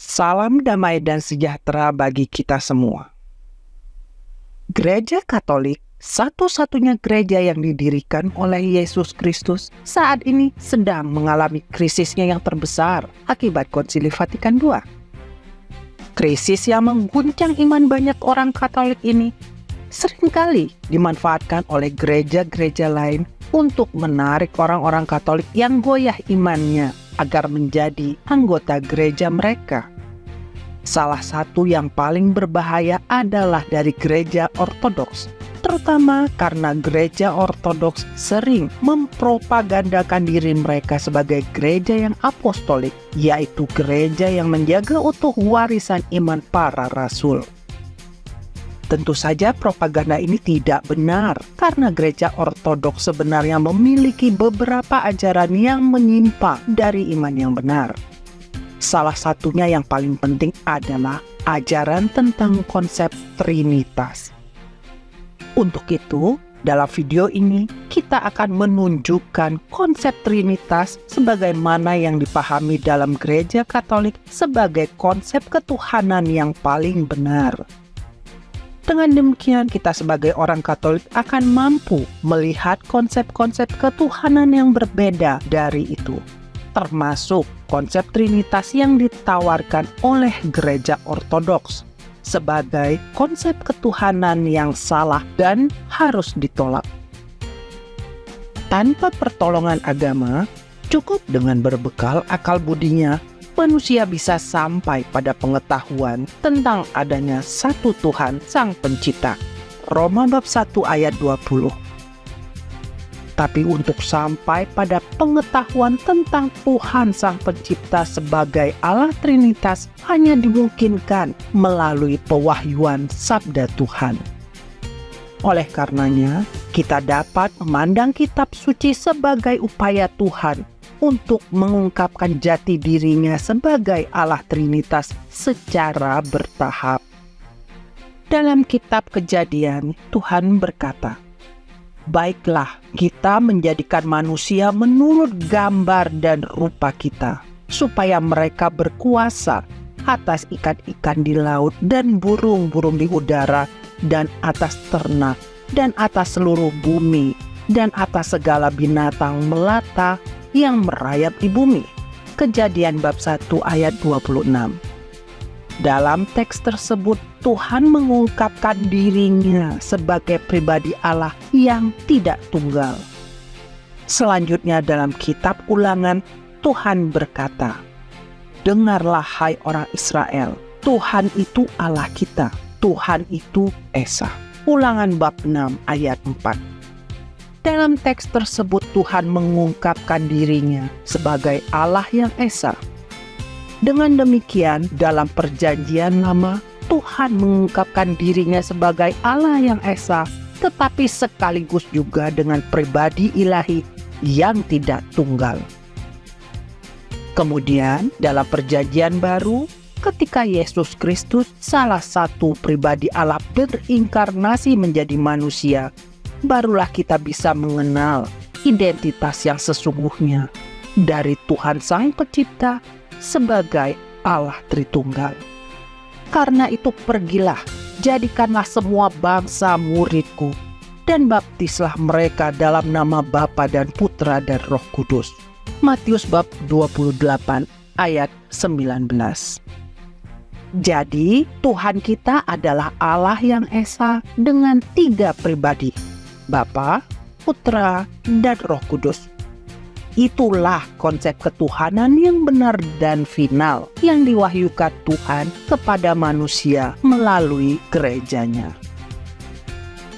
Salam damai dan sejahtera bagi kita semua. Gereja Katolik, satu-satunya gereja yang didirikan oleh Yesus Kristus, saat ini sedang mengalami krisisnya yang terbesar akibat Konsili Vatikan II. Krisis yang mengguncang iman banyak orang Katolik ini seringkali dimanfaatkan oleh gereja-gereja lain untuk menarik orang-orang Katolik yang goyah imannya agar menjadi anggota gereja mereka. Salah satu yang paling berbahaya adalah dari gereja Ortodoks, terutama karena gereja Ortodoks sering mempropagandakan diri mereka sebagai gereja yang apostolik, yaitu gereja yang menjaga utuh warisan iman para rasul. Tentu saja propaganda ini tidak benar, karena gereja Ortodoks sebenarnya memiliki beberapa ajaran yang menyimpang dari iman yang benar. Salah satunya yang paling penting adalah ajaran tentang konsep Trinitas. Untuk itu, dalam video ini kita akan menunjukkan konsep Trinitas sebagaimana yang dipahami dalam gereja Katolik sebagai konsep ketuhanan yang paling benar. Dengan demikian, kita sebagai orang Katolik akan mampu melihat konsep-konsep ketuhanan yang berbeda dari itu, termasuk konsep Trinitas yang ditawarkan oleh gereja Ortodoks sebagai konsep ketuhanan yang salah dan harus ditolak. Tanpa pertolongan agama, cukup dengan berbekal akal budinya, manusia bisa sampai pada pengetahuan tentang adanya satu Tuhan Sang Pencipta. Roma bab 1 ayat 20. Tapi untuk sampai pada pengetahuan tentang Tuhan Sang Pencipta sebagai Allah Trinitas hanya dimungkinkan melalui pewahyuan sabda Tuhan. Oleh karenanya, kita dapat memandang kitab suci sebagai upaya Tuhan untuk mengungkapkan jati dirinya sebagai Allah Trinitas secara bertahap. Dalam kitab Kejadian, Tuhan berkata, "Baiklah, kita menjadikan manusia menurut gambar dan rupa kita, supaya mereka berkuasa atas ikan-ikan di laut dan burung-burung di udara, dan atas ternak, dan atas seluruh bumi, dan atas segala binatang melata yang merayap di bumi." Kejadian bab 1 ayat 26. Dalam teks tersebut, Tuhan mengungkapkan dirinya sebagai pribadi Allah yang tidak tunggal. Selanjutnya dalam kitab Ulangan, Tuhan berkata, "Dengarlah hai orang Israel, Tuhan itu Allah kita, Tuhan itu Esa." Ulangan bab 6 ayat 4. Dalam teks tersebut Tuhan mengungkapkan dirinya sebagai Allah yang Esa. Dengan demikian, dalam Perjanjian Lama, Tuhan mengungkapkan dirinya sebagai Allah yang Esa, tetapi sekaligus juga dengan pribadi ilahi yang tidak tunggal. Kemudian, dalam Perjanjian Baru, ketika Yesus Kristus, salah satu pribadi Allah, berinkarnasi menjadi manusia, barulah kita bisa mengenal identitas yang sesungguhnya dari Tuhan Sang Pencipta sebagai Allah Tritunggal. Karena itu pergilah, jadikanlah semua bangsa muridku, dan baptislah mereka dalam nama Bapa dan Putra dan Roh Kudus. Matius bab 28 ayat 19. Jadi Tuhan kita adalah Allah yang Esa dengan 3 pribadi, Bapa, Putra, dan Roh Kudus. Itulah konsep ketuhanan yang benar dan final yang diwahyukan Tuhan kepada manusia melalui gerejanya.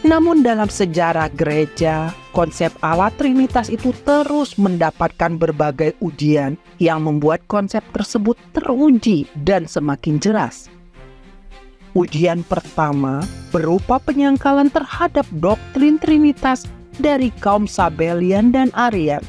Namun dalam sejarah gereja, konsep Allah Trinitas itu terus mendapatkan berbagai ujian yang membuat konsep tersebut teruji dan semakin jelas. Ujian pertama berupa penyangkalan terhadap doktrin Trinitas dari kaum Sabellian dan Arian.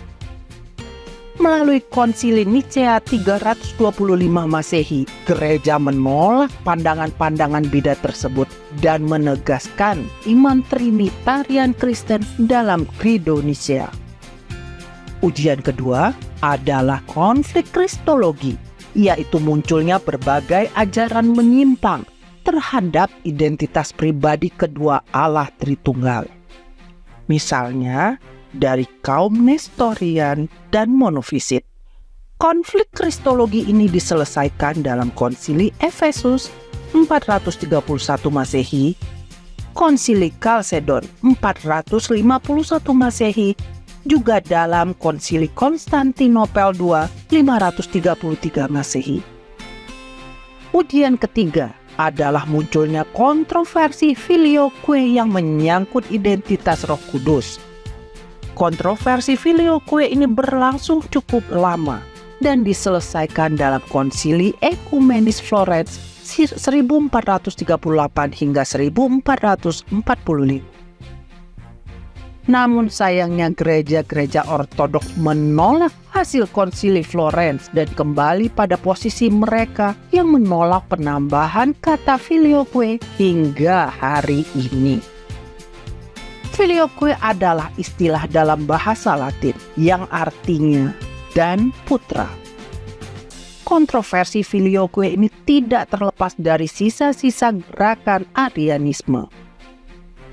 Melalui Konsili Nicea 325 Masehi, gereja menolak pandangan-pandangan beda tersebut dan menegaskan iman Trinitarian Kristen dalam Credo Nicea. Ujian kedua adalah konflik kristologi yaitu munculnya berbagai ajaran menyimpang terhadap identitas pribadi kedua Allah Tritunggal. Misalnya, dari kaum Nestorian dan Monofisit. Konflik kristologi ini diselesaikan dalam Konsili Efesus 431 Masehi, Konsili Kalsedon 451 Masehi, juga dalam Konsili Konstantinopel II 533 Masehi. Ujian ketiga adalah munculnya kontroversi filioque yang menyangkut identitas Roh Kudus. Kontroversi filioque ini berlangsung cukup lama dan diselesaikan dalam Konsili Ekumenis Florence 1438 hingga 1445. Namun sayangnya gereja-gereja ortodoks menolak hasil Konsili Florence dan kembali pada posisi mereka yang menolak penambahan kata filioque hingga hari ini. Filioque adalah istilah dalam bahasa Latin yang artinya dan putra. Kontroversi filioque ini tidak terlepas dari sisa-sisa gerakan Arianisme.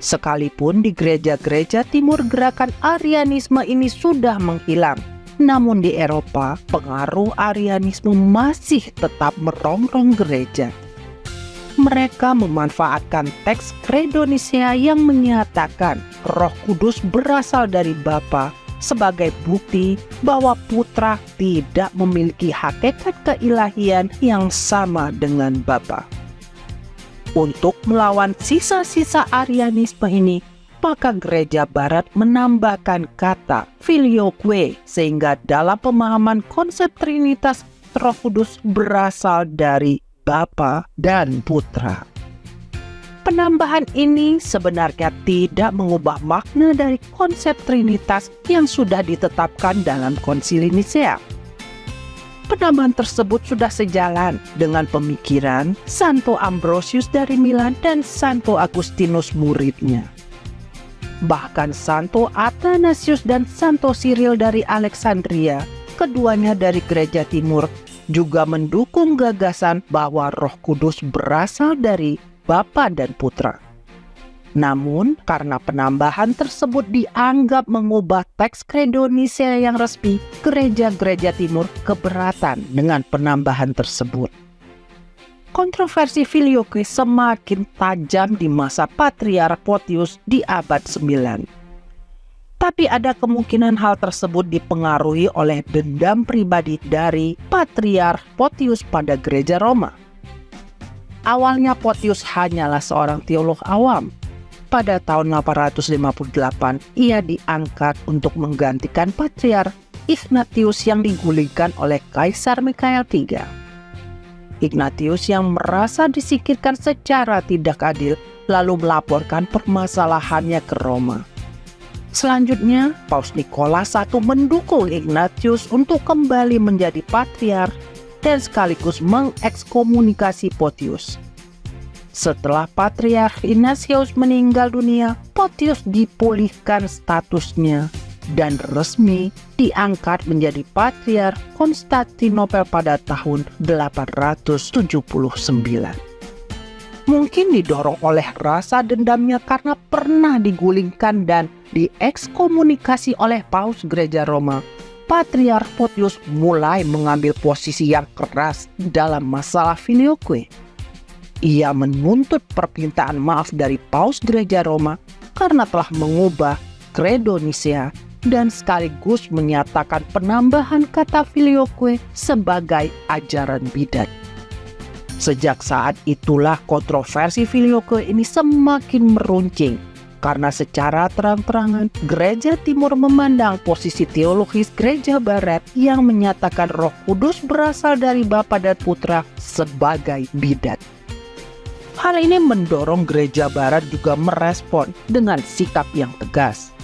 Sekalipun di gereja-gereja timur gerakan Arianisme ini sudah menghilang, namun di Eropa pengaruh Arianisme masih tetap merongrong gereja. Mereka memanfaatkan teks Credo Nicea yang menyatakan Roh Kudus berasal dari Bapa sebagai bukti bahwa Putra tidak memiliki hakikat keilahian yang sama dengan Bapa. Untuk melawan sisa-sisa Arianisme ini, maka gereja barat menambahkan kata filioque sehingga dalam pemahaman konsep Trinitas Roh Kudus berasal dari Bapa dan Putra. Penambahan ini sebenarnya tidak mengubah makna dari konsep Trinitas yang sudah ditetapkan dalam Konsili Nisea. Penambahan tersebut sudah sejalan dengan pemikiran Santo Ambrosius dari Milan dan Santo Agustinus muridnya. Bahkan Santo Athanasius dan Santo Cyril dari Alexandria, keduanya dari gereja timur, juga mendukung gagasan bahwa Roh Kudus berasal dari Bapa dan Putra. Namun, karena penambahan tersebut dianggap mengubah teks Credo Nicea yang resmi, gereja-gereja timur keberatan dengan penambahan tersebut. Kontroversi filioque semakin tajam di masa Patriark Photius di abad 9. Tapi ada kemungkinan hal tersebut dipengaruhi oleh dendam pribadi dari Patriark Photius pada gereja Roma. Awalnya Photius hanyalah seorang teolog awam. Pada tahun 858, ia diangkat untuk menggantikan Patriark Ignatius yang digulingkan oleh Kaisar Mikhael III. Ignatius yang merasa disingkirkan secara tidak adil, lalu melaporkan permasalahannya ke Roma. Selanjutnya, Paus Nikolas I mendukung Ignatius untuk kembali menjadi Patriark dan sekaligus mengekskomunikasi Photius. Setelah Patriark Ignatius meninggal dunia, Photius dipulihkan statusnya dan resmi diangkat menjadi Patriark Konstantinopel pada tahun 879. Mungkin didorong oleh rasa dendamnya karena pernah digulingkan dan diekskomunikasi oleh Paus Gereja Roma, Patriark Photius mulai mengambil posisi yang keras dalam masalah filioque. Ia menuntut permintaan maaf dari Paus Gereja Roma karena telah mengubah Credo Nicea dan sekaligus menyatakan penambahan kata filioque sebagai ajaran bidat. Sejak saat itulah kontroversi filioque ini semakin meruncing karena secara terang-terangan gereja timur memandang posisi teologis gereja barat yang menyatakan Roh Kudus berasal dari Bapa dan Putra sebagai bidat. Hal ini mendorong gereja barat juga merespon dengan sikap yang tegas.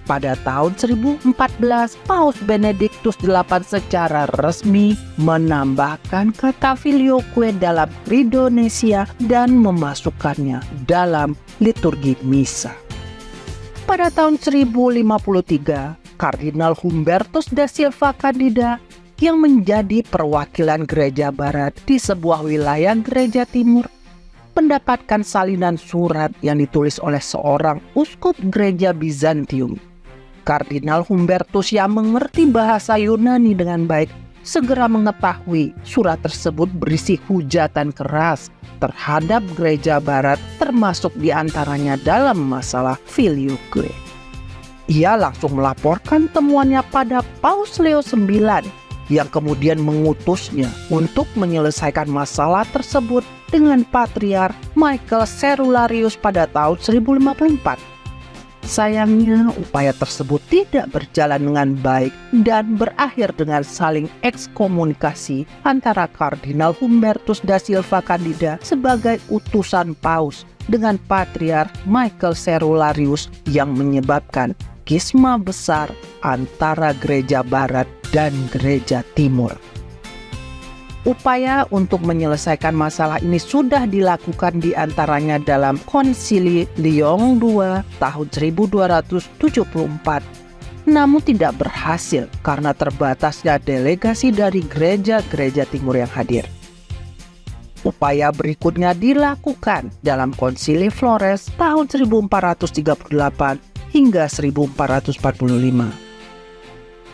Pada tahun 1014, Paus Benediktus VIII secara resmi menambahkan kata filioque dalam Credo Nicea dan memasukkannya dalam liturgi misa. Pada tahun 1053, Kardinal Humbertus da Silva Candida yang menjadi perwakilan gereja barat di sebuah wilayah gereja timur, mendapatkan salinan surat yang ditulis oleh seorang uskup gereja Bizantium. Kardinal Humbertus yang mengerti bahasa Yunani dengan baik segera mengetahui surat tersebut berisi hujatan keras terhadap gereja barat, termasuk diantaranya dalam masalah filioque. Ia langsung melaporkan temuannya pada Paus Leo IX yang kemudian mengutusnya untuk menyelesaikan masalah tersebut dengan Patriark Michael Cerularius pada tahun 1054. Sayangnya, upaya tersebut tidak berjalan dengan baik dan berakhir dengan saling ekskomunikasi antara Kardinal Humbertus da Silva Candida sebagai utusan Paus dengan Patriark Michael Cerularius yang menyebabkan skisma besar antara gereja barat dan gereja timur. Upaya untuk menyelesaikan masalah ini sudah dilakukan diantaranya dalam Konsili Lyon II tahun 1274, namun tidak berhasil karena terbatasnya delegasi dari gereja-gereja timur yang hadir. Upaya berikutnya dilakukan dalam Konsili Flores tahun 1438 hingga 1445.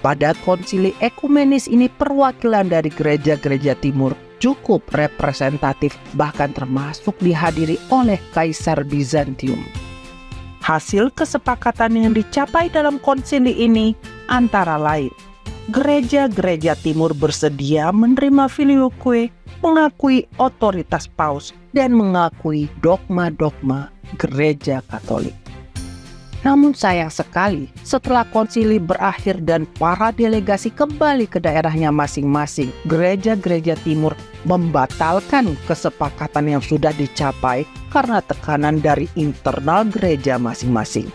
Pada konsili ekumenis ini perwakilan dari gereja-gereja timur cukup representatif, bahkan termasuk dihadiri oleh Kaisar Bizantium. Hasil kesepakatan yang dicapai dalam konsili ini antara lain, gereja-gereja timur bersedia menerima filioque, mengakui otoritas paus, dan mengakui dogma-dogma gereja Katolik. Namun sayang sekali, setelah konsili berakhir dan para delegasi kembali ke daerahnya masing-masing, gereja-gereja timur membatalkan kesepakatan yang sudah dicapai karena tekanan dari internal gereja masing-masing.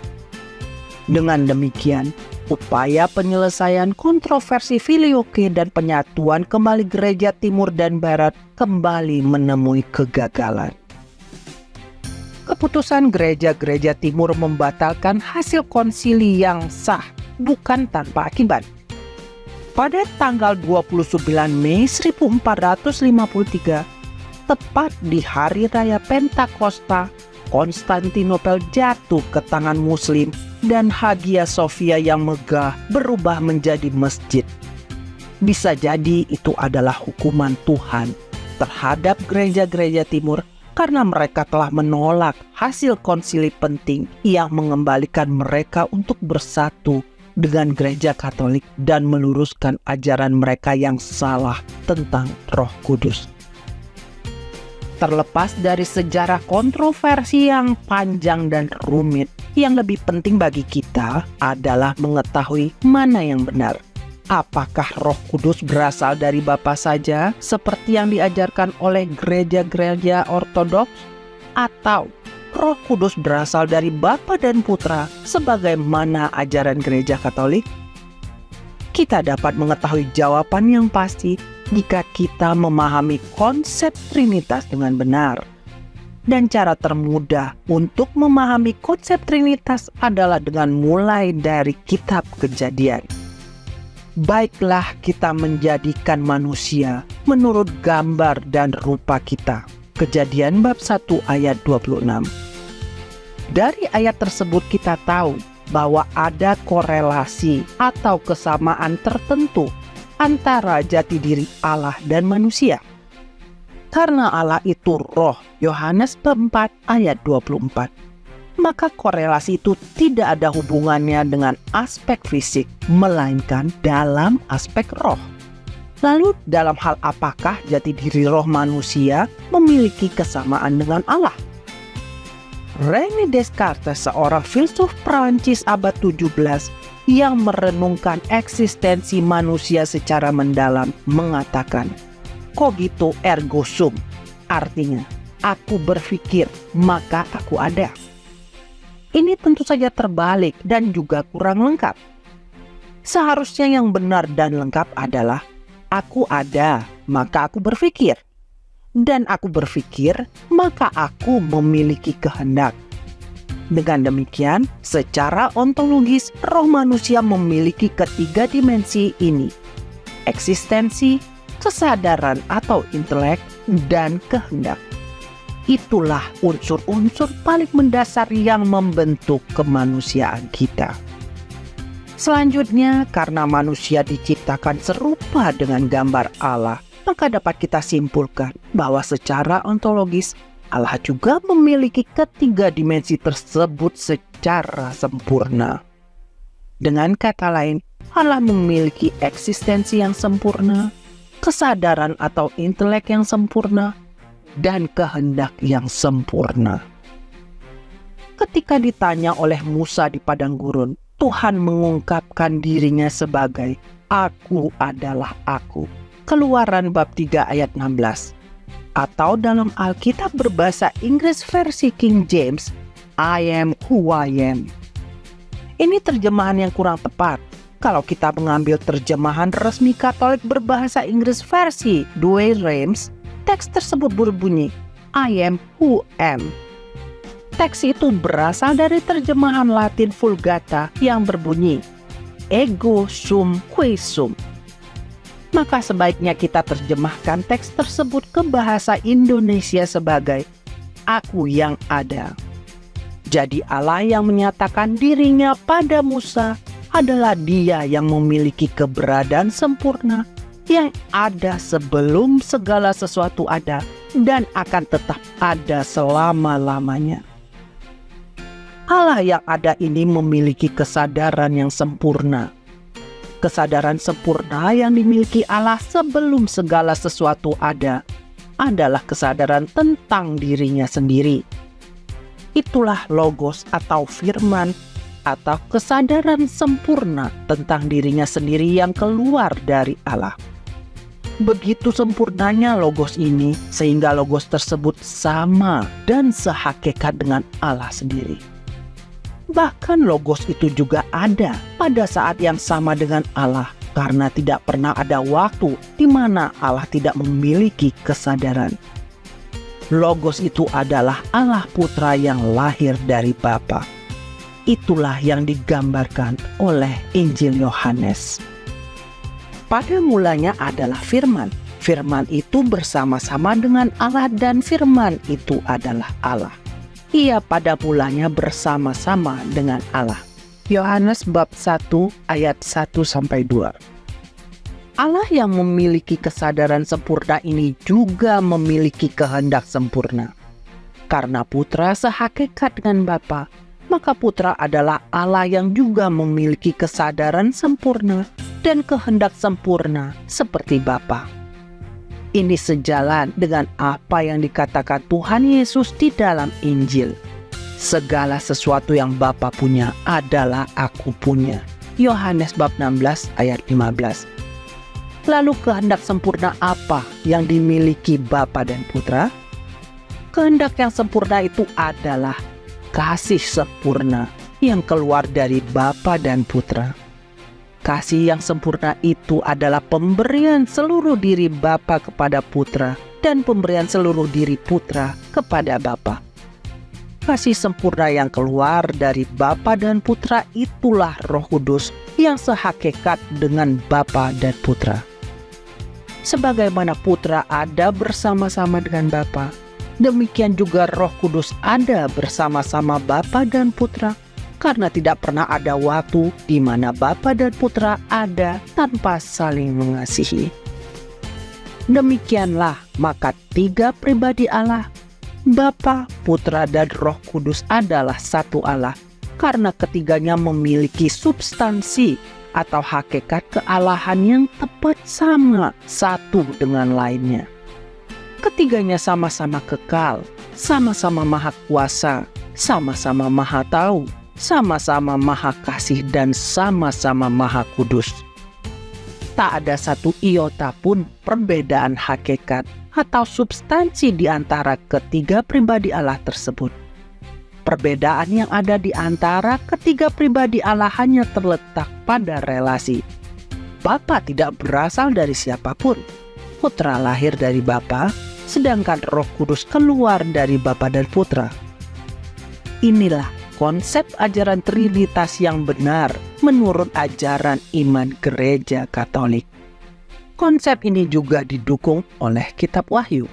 Dengan demikian, upaya penyelesaian kontroversi filioque dan penyatuan kembali gereja timur dan barat kembali menemui kegagalan. Keputusan gereja-gereja timur membatalkan hasil konsili yang sah, bukan tanpa akibat. Pada tanggal 29 Mei 1453, tepat di hari raya Pentakosta, Konstantinopel jatuh ke tangan Muslim dan Hagia Sophia yang megah berubah menjadi masjid. Bisa jadi itu adalah hukuman Tuhan terhadap gereja-gereja timur karena mereka telah menolak hasil konsili penting yang mengembalikan mereka untuk bersatu dengan gereja Katolik dan meluruskan ajaran mereka yang salah tentang Roh Kudus. Terlepas dari sejarah kontroversi yang panjang dan rumit, yang lebih penting bagi kita adalah mengetahui mana yang benar. Apakah Roh Kudus berasal dari Bapa saja seperti yang diajarkan oleh gereja-gereja ortodoks, atau Roh Kudus berasal dari Bapa dan Putra sebagaimana ajaran gereja Katolik? Kita dapat mengetahui jawaban yang pasti jika kita memahami konsep Trinitas dengan benar. Dan cara termudah untuk memahami konsep Trinitas adalah dengan mulai dari kitab Kejadian. Baiklah kita menjadikan manusia menurut gambar dan rupa kita. Kejadian bab 1 ayat 26. Dari ayat tersebut kita tahu bahwa ada korelasi atau kesamaan tertentu antara jati diri Allah dan manusia. Karena Allah itu roh, Yohanes bab 4 ayat 24. Maka korelasi itu tidak ada hubungannya dengan aspek fisik, melainkan dalam aspek roh. Lalu dalam hal apakah jati diri roh manusia memiliki kesamaan dengan Allah? René Descartes, seorang filsuf Prancis abad 17 yang merenungkan eksistensi manusia secara mendalam, mengatakan, cogito ergo sum, artinya, aku berpikir maka aku ada. Ini tentu saja terbalik dan juga kurang lengkap. Seharusnya yang benar dan lengkap adalah aku ada, maka aku berpikir. Dan aku berpikir, maka aku memiliki kehendak. Dengan demikian, secara ontologis, roh manusia memiliki ketiga dimensi ini. eksistensi, kesadaran atau intelek, dan kehendak. Itulah unsur-unsur paling mendasar yang membentuk kemanusiaan kita. Selanjutnya, karena manusia diciptakan serupa dengan gambar Allah, maka dapat kita simpulkan bahwa secara ontologis Allah juga memiliki ketiga dimensi tersebut secara sempurna. Dengan kata lain, Allah memiliki eksistensi yang sempurna, kesadaran atau intelek yang sempurna, dan kehendak yang sempurna. Ketika ditanya oleh Musa di padang gurun, Tuhan mengungkapkan dirinya sebagai Aku adalah Aku. Keluaran bab 3 ayat 16. Atau dalam Alkitab berbahasa Inggris versi King James, I am who I am. Ini terjemahan yang kurang tepat. Kalau kita mengambil terjemahan resmi Katolik berbahasa Inggris versi Douay Rheims, teks tersebut berbunyi, I am who am. Teks itu berasal dari terjemahan Latin Vulgata yang berbunyi, Ego sum qui sum. Maka sebaiknya kita terjemahkan teks tersebut ke bahasa Indonesia sebagai Aku yang ada. Jadi Allah yang menyatakan dirinya pada Musa adalah Dia yang memiliki keberadaan sempurna yang ada sebelum segala sesuatu ada dan akan tetap ada selama-lamanya. Allah yang ada ini memiliki kesadaran yang sempurna. Kesadaran sempurna yang dimiliki Allah sebelum segala sesuatu ada adalah kesadaran tentang dirinya sendiri. Itulah logos atau firman atau kesadaran sempurna tentang dirinya sendiri yang keluar dari Allah. Begitu sempurnanya logos ini sehingga logos tersebut sama dan sehakikat dengan Allah sendiri. Bahkan logos itu juga ada pada saat yang sama dengan Allah karena tidak pernah ada waktu di mana Allah tidak memiliki kesadaran. Logos itu adalah Allah Putra yang lahir dari Bapa. Itulah yang digambarkan oleh Injil Yohanes. Pada mulanya adalah firman. Firman itu bersama-sama dengan Allah dan firman itu adalah Allah. Ia pada mulanya bersama-sama dengan Allah. Yohanes bab 1 ayat 1-2. Allah yang memiliki kesadaran sempurna ini juga memiliki kehendak sempurna. Karena Putra sehakikat dengan Bapa, maka Putra adalah Allah yang juga memiliki kesadaran sempurna dan kehendak sempurna seperti Bapa. Ini sejalan dengan apa yang dikatakan Tuhan Yesus di dalam Injil. Segala sesuatu yang Bapa punya adalah aku punya. Yohanes bab 16 ayat 15. Lalu kehendak sempurna apa yang dimiliki Bapa dan Putra? Kehendak yang sempurna itu adalah kasih sempurna yang keluar dari Bapa dan Putra. Kasih yang sempurna itu adalah pemberian seluruh diri Bapa kepada Putra dan pemberian seluruh diri Putra kepada Bapa. Kasih sempurna yang keluar dari Bapa dan Putra itulah Roh Kudus yang sehakikat dengan Bapa dan Putra. Sebagaimana Putra ada bersama-sama dengan Bapa, demikian juga Roh Kudus ada bersama-sama Bapa dan Putra. Karena tidak pernah ada waktu di mana Bapa dan Putra ada tanpa saling mengasihi. Demikianlah maka tiga pribadi Allah, Bapa, Putra, dan Roh Kudus adalah satu Allah. Karena ketiganya memiliki substansi atau hakikat kealahan yang tepat sama satu dengan lainnya. Ketiganya sama-sama kekal, sama-sama maha kuasa, sama-sama maha tahu, sama-sama maha kasih dan sama-sama maha kudus. Tak ada satu iota pun perbedaan hakikat atau substansi di antara ketiga pribadi Allah tersebut. Perbedaan yang ada di antara ketiga pribadi Allah hanya terletak pada relasi. Bapa tidak berasal dari siapapun. Putra lahir dari Bapa, sedangkan Roh Kudus keluar dari Bapa dan Putra. Inilah konsep ajaran Trinitas yang benar menurut ajaran iman Gereja Katolik. Konsep ini juga didukung oleh kitab Wahyu.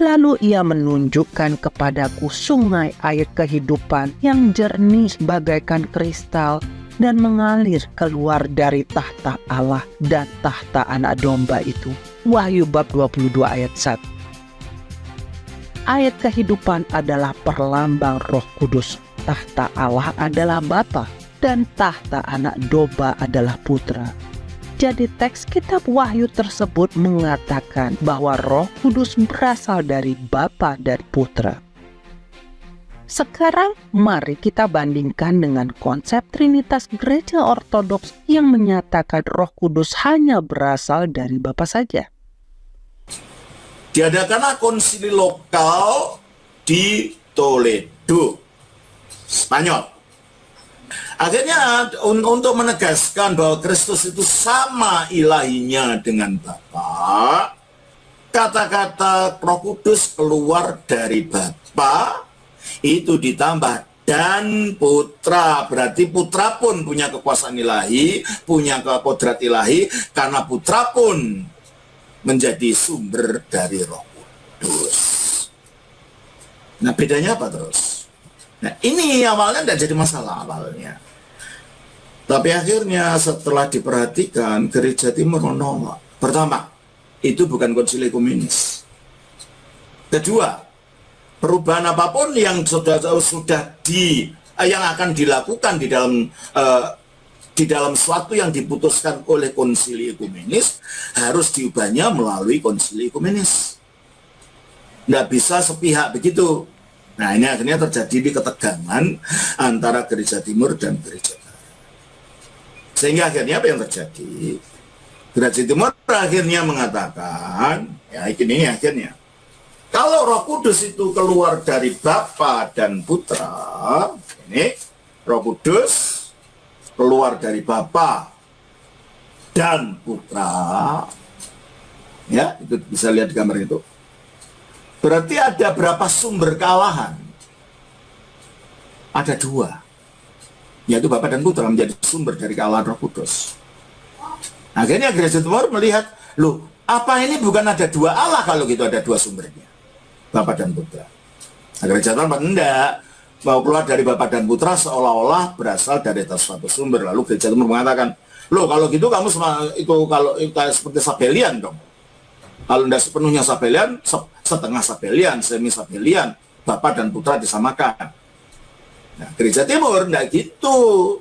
Lalu ia menunjukkan kepadaku sungai air kehidupan yang jernih bagaikan kristal dan mengalir keluar dari tahta Allah dan tahta anak domba itu. Wahyu bab 22 ayat 1. Air kehidupan adalah perlambang Roh Kudus. Tahta Allah adalah Bapa dan tahta anak domba adalah Putra. Jadi teks kitab Wahyu tersebut mengatakan bahwa Roh Kudus berasal dari Bapa dan Putra. Sekarang mari kita bandingkan dengan konsep Trinitas Gereja Ortodoks yang menyatakan Roh Kudus hanya berasal dari Bapa saja. Diadakanlah konsili lokal di Toledo, Spanyol. Akhirnya untuk menegaskan bahwa Kristus itu sama ilahinya dengan Bapa, kata-kata Roh Kudus keluar dari Bapa itu ditambah dan Putra. Berarti Putra pun punya kekuasaan ilahi, punya kodrat ilahi, karena Putra pun menjadi sumber dari Roh Kudus. Nah, bedanya apa terus? Nah, ini awalnya tidak jadi masalah awalnya. Tapi akhirnya setelah diperhatikan, Gereja Timur menolak. Pertama, itu bukan konsili ekumenis. Kedua, perubahan apapun yang yang akan dilakukan di dalam suatu yang diputuskan oleh konsili ekumenis harus diubahnya melalui konsili ekumenis. Nggak bisa sepihak begitu. Nah, ini akhirnya terjadi ketegangan antara Gereja Timur dan Gereja Barat. Sehingga akhirnya apa yang terjadi? Gereja Timur akhirnya mengatakan, ya ini akhirnya, kalau Roh Kudus itu keluar dari Bapa dan Putra, ini Roh Kudus keluar dari Bapa dan Putra, ya itu bisa lihat di gambar itu. Berarti ada berapa sumber kealahan? Ada dua, yaitu Bapa dan Putra menjadi sumber dari kealahan Roh Kudus. Akhirnya Gereja Timur melihat, loh, apa ini bukan ada dua Allah kalau gitu ada dua sumbernya, Bapa dan Putra. Nah, Gereja Timur enggak, mau keluar dari Bapa dan Putra seolah-olah berasal dari satu sumber. Lalu Gereja Timur mengatakan, loh kalau gitu kamu kalau seperti Sabellian dong. Kalau tidak sepenuhnya Sabellian, setengah Sabellian, semi Sabellian, Bapa dan Putra disamakan. Nah, Gereja Timur tidak gitu,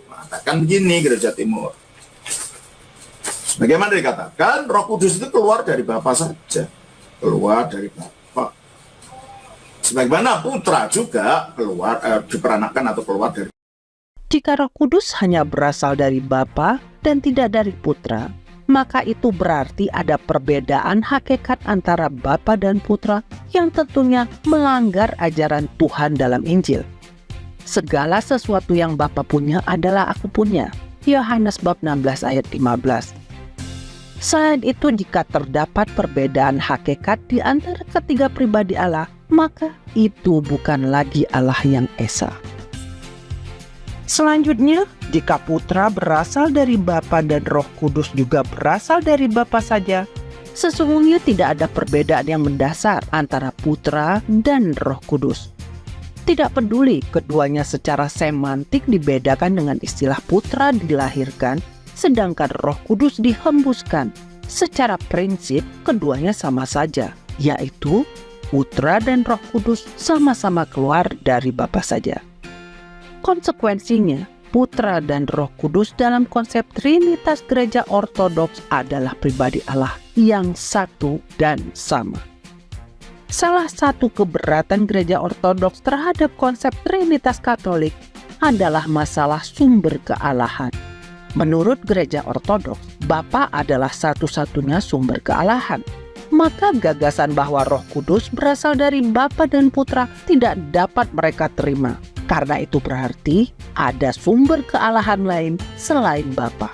mengatakan begini Gereja Timur. Bagaimana dikatakan, Roh Kudus itu keluar dari Bapa saja, keluar dari Bapa. Sebagaimana Putra juga keluar diperanakan atau keluar dari. Jika Roh Kudus hanya berasal dari Bapa dan tidak dari Putra, maka itu berarti ada perbedaan hakikat antara Bapa dan Putra yang tentunya melanggar ajaran Tuhan dalam Injil. Segala sesuatu yang Bapa punya adalah aku punya. Yohanes bab 16 ayat 15. Selain itu, jika terdapat perbedaan hakikat di antara ketiga pribadi Allah, maka itu bukan lagi Allah yang esa. Selanjutnya, jika Putra berasal dari Bapa dan Roh Kudus juga berasal dari Bapa saja, sesungguhnya tidak ada perbedaan yang mendasar antara Putra dan Roh Kudus. Tidak peduli keduanya secara semantik dibedakan dengan istilah Putra dilahirkan, sedangkan Roh Kudus dihembuskan. Secara prinsip, keduanya sama saja, yaitu Putra dan Roh Kudus sama-sama keluar dari Bapa saja. Konsekuensinya, Putra dan Roh Kudus dalam konsep Trinitas Gereja Ortodoks adalah pribadi Allah yang satu dan sama. Salah satu keberatan Gereja Ortodoks terhadap konsep Trinitas Katolik adalah masalah sumber kealahan. Menurut Gereja Ortodoks, Bapa adalah satu-satunya sumber kealahan. Maka gagasan bahwa Roh Kudus berasal dari Bapa dan Putra tidak dapat mereka terima. Karena itu berarti ada sumber kealahan lain selain Bapa.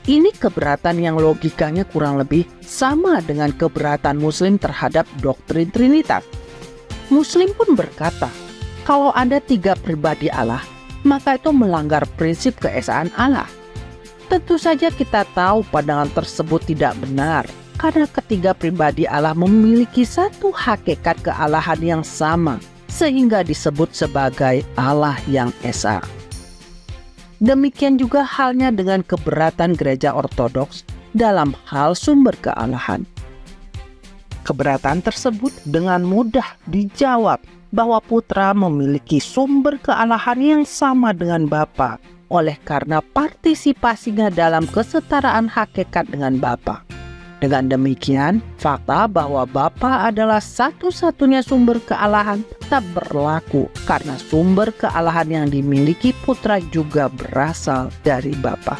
Ini keberatan yang logikanya kurang lebih sama dengan keberatan Muslim terhadap doktrin Trinitas. Muslim pun berkata, kalau ada tiga pribadi Allah, maka itu melanggar prinsip keesaan Allah. Tentu saja kita tahu pandangan tersebut tidak benar, karena ketiga pribadi Allah memiliki satu hakikat kealahan yang sama, sehingga disebut sebagai Allah yang Esa. Demikian juga halnya dengan keberatan gereja ortodoks dalam hal sumber kealahan. Keberatan tersebut dengan mudah dijawab bahwa Putra memiliki sumber kealahan yang sama dengan Bapa, oleh karena partisipasinya dalam kesetaraan hakikat dengan Bapa. Dengan demikian, fakta bahwa Bapa adalah satu-satunya sumber kealahan tetap berlaku karena sumber kealahan yang dimiliki Putra juga berasal dari Bapa.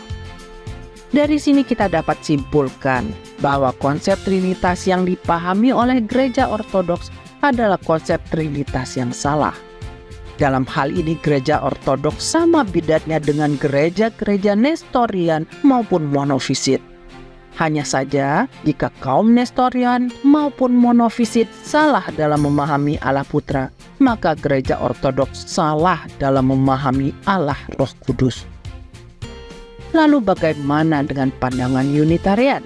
Dari sini kita dapat simpulkan bahwa konsep Trinitas yang dipahami oleh gereja ortodoks adalah konsep Trinitas yang salah. Dalam hal ini gereja ortodoks sama bidatnya dengan gereja-gereja Nestorian maupun monofisit. Hanya saja jika kaum Nestorian maupun monofisit salah dalam memahami Allah Putra, maka gereja ortodoks salah dalam memahami Allah Roh Kudus. Lalu bagaimana dengan pandangan Unitarian?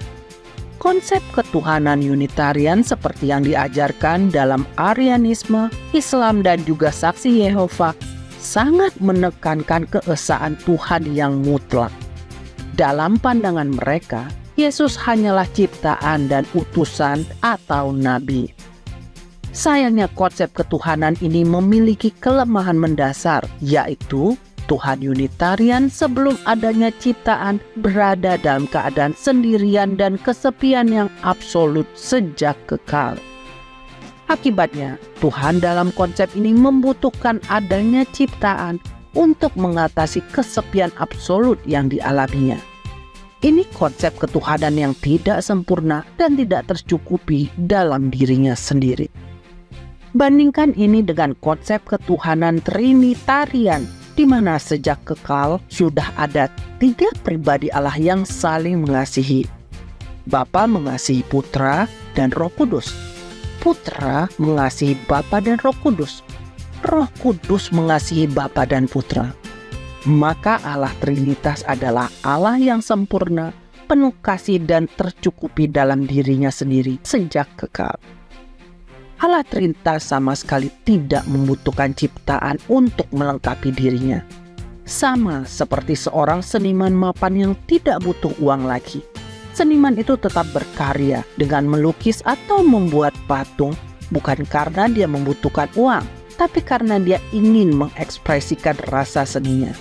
Konsep ketuhanan Unitarian seperti yang diajarkan dalam Arianisme, Islam, dan juga Saksi Yehova sangat menekankan keesaan Tuhan yang mutlak. Dalam pandangan mereka, Yesus hanyalah ciptaan dan utusan atau nabi. Sayangnya konsep ketuhanan ini memiliki kelemahan mendasar, yaitu Tuhan Unitarian sebelum adanya ciptaan berada dalam keadaan sendirian dan kesepian yang absolut sejak kekal. Akibatnya, Tuhan dalam konsep ini membutuhkan adanya ciptaan untuk mengatasi kesepian absolut yang dialaminya. Ini konsep ketuhanan yang tidak sempurna dan tidak tercukupi dalam dirinya sendiri. Bandingkan ini dengan konsep ketuhanan Trinitarian, di mana sejak kekal sudah ada 3 pribadi Allah yang saling mengasihi. Bapa mengasihi Putra dan Roh Kudus. Putra mengasihi Bapa dan Roh Kudus. Roh Kudus mengasihi Bapa dan Putra. Maka Allah Trinitas adalah Allah yang sempurna, penuh kasih dan tercukupi dalam dirinya sendiri sejak kekal. Allah Trinitas sama sekali tidak membutuhkan ciptaan untuk melengkapi dirinya. Sama seperti seorang seniman mapan yang tidak butuh uang lagi. Seniman itu tetap berkarya dengan melukis atau membuat patung bukan karena dia membutuhkan uang, tapi karena dia ingin mengekspresikan rasa seninya.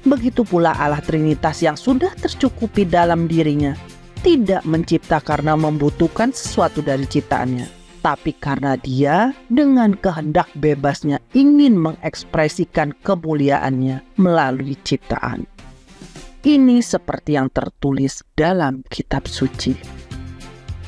Begitu pula Allah Trinitas yang sudah tercukupi dalam dirinya, tidak mencipta karena membutuhkan sesuatu dari ciptaannya, tapi karena dia dengan kehendak bebasnya ingin mengekspresikan kemuliaannya melalui ciptaan. Ini seperti yang tertulis dalam kitab suci.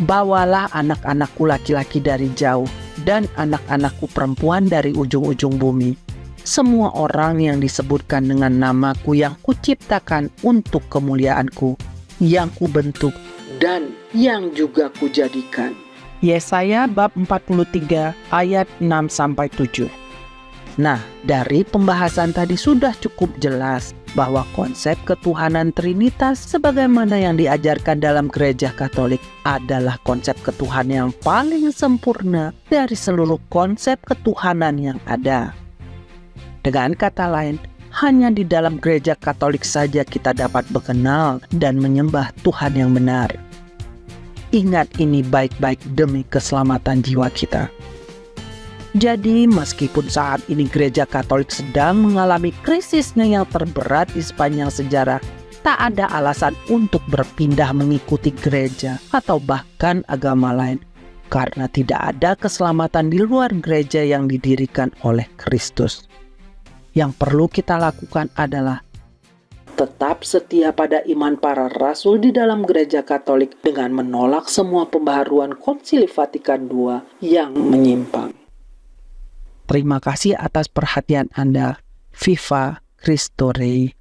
Bawalah anak-anakku laki-laki dari jauh dan anak-anakku perempuan dari ujung-ujung bumi. Semua orang yang disebutkan dengan namaku yang kuciptakan untuk kemuliaanku, yang kubentuk dan yang juga kujadikan. Yesaya bab 43 ayat 6-7. Nah, dari pembahasan tadi sudah cukup jelas bahwa konsep ketuhanan Trinitas sebagaimana yang diajarkan dalam gereja Katolik adalah konsep ketuhanan yang paling sempurna dari seluruh konsep ketuhanan yang ada. Dengan kata lain, hanya di dalam gereja Katolik saja kita dapat mengenal dan menyembah Tuhan yang benar. Ingat ini baik-baik demi keselamatan jiwa kita. Jadi meskipun saat ini gereja Katolik sedang mengalami krisisnya yang terberat di sepanjang sejarah, tak ada alasan untuk berpindah mengikuti gereja atau bahkan agama lain, karena tidak ada keselamatan di luar gereja yang didirikan oleh Kristus. Yang perlu kita lakukan adalah tetap setia pada iman para rasul di dalam gereja Katolik dengan menolak semua pembaharuan Konsili Vatikan II yang menyimpang. Terima kasih atas perhatian Anda. Viva Cristo Rei.